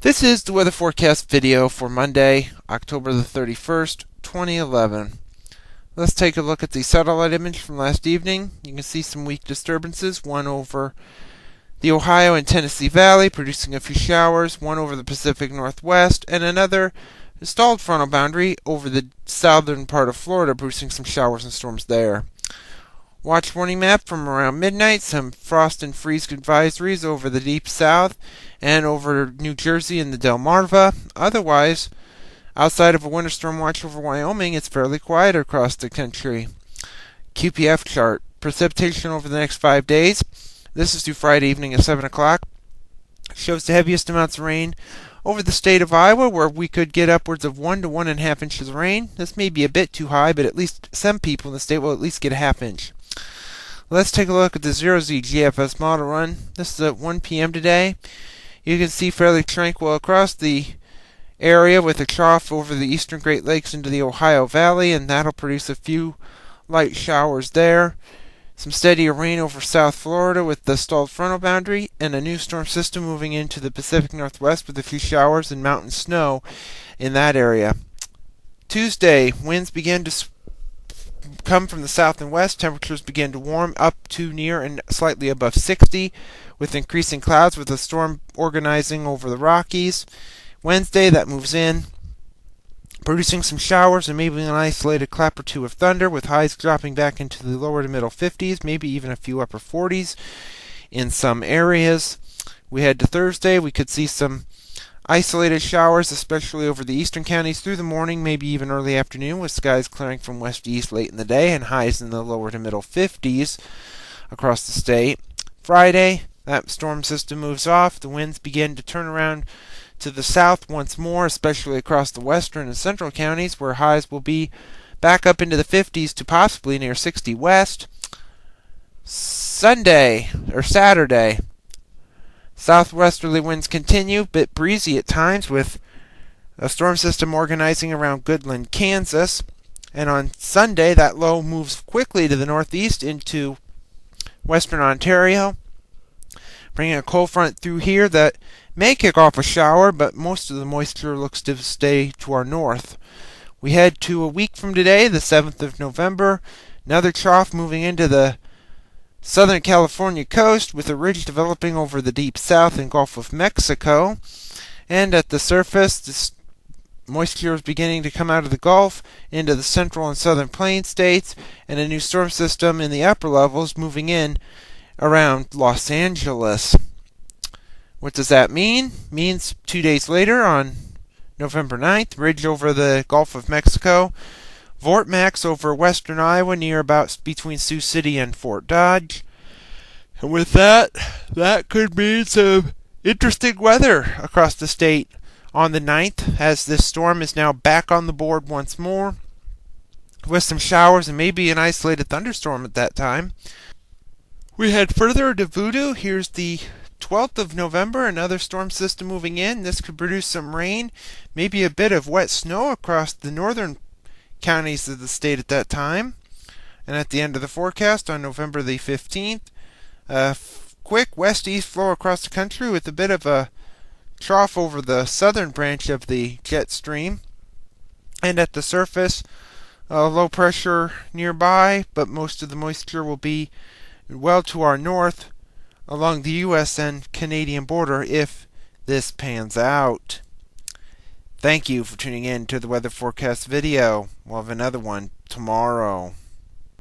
This is the weather forecast video for Monday, October the 31st, 2011. Let's take a look at the satellite image from last evening. You can see some weak disturbances, one over the Ohio and Tennessee Valley, producing a few showers, one over the Pacific Northwest, and another stalled frontal boundary over the southern part of Florida, producing some showers and storms there. Watch warning map from around midnight, some frost and freeze advisories over the deep south and over New Jersey and the Delmarva. Otherwise, outside of a winter storm watch over Wyoming, it's fairly quiet across the country. QPF chart. Precipitation over the next 5 days. This is through Friday evening at 7 o'clock. Shows the heaviest amounts of rain over the state of Iowa, where we could get upwards of 1 to 1.5 inches of rain. This may be a bit too high, but at least some people in the state will at least get a half inch. Let's take a look at the 0Z GFS Model Run. This is at 1 p.m. today. You can see fairly tranquil across the area with a trough over the eastern Great Lakes into the Ohio Valley, and that'll produce a few light showers there. Some steadier rain over South Florida with the stalled frontal boundary, and a new storm system moving into the Pacific Northwest with a few showers and mountain snow in that area. Tuesday, winds begin to come from the south and west. Temperatures begin to warm up to near and slightly above 60 with increasing clouds, with a storm organizing over the Rockies. Wednesday, that moves in, producing some showers and maybe an isolated clap or two of thunder, with highs dropping back into the lower to middle 50s, maybe even a few upper 40s in some areas. We head to Thursday. We could see some isolated showers, especially over the eastern counties through the morning, maybe even early afternoon, with skies clearing from west to east late in the day, and highs in the lower to middle 50s across the state. Friday, that storm system moves off. The winds begin to turn around to the south once more, especially across the western and central counties, where highs will be back up into the 50s to possibly near 60 west. Saturday, southwesterly winds continue, bit breezy at times, with a storm system organizing around Goodland, Kansas. And on Sunday, that low moves quickly to the northeast into western Ontario, bringing a cold front through here that may kick off a shower, but most of the moisture looks to stay to our north. We head to a week from today, the 7th of November, another trough moving into the southern California coast, with a ridge developing over the deep south and Gulf of Mexico. And at the surface, this moisture is beginning to come out of the Gulf into the central and southern plain states, and a new storm system in the upper levels moving in around Los Angeles. What does that mean? Means 2 days later, on November 9th, ridge over the Gulf of Mexico, Vortmax over western Iowa near about between Sioux City and Fort Dodge. And with that could mean some interesting weather across the state on the 9th, as this storm is now back on the board once more, with some showers and maybe an isolated thunderstorm at that time. We head further to Voodoo. Here's the 12th of November, another storm system moving in. This could produce some rain, maybe a bit of wet snow across the northern counties of the state at that time. And at the end of the forecast on November the 15th, quick west-east flow across the country with a bit of a trough over the southern branch of the jet stream. And at the surface, low pressure nearby, but most of the moisture will be well to our north along the U.S. and Canadian border if this pans out. Thank you for tuning in to the weather forecast video. We'll have another one tomorrow.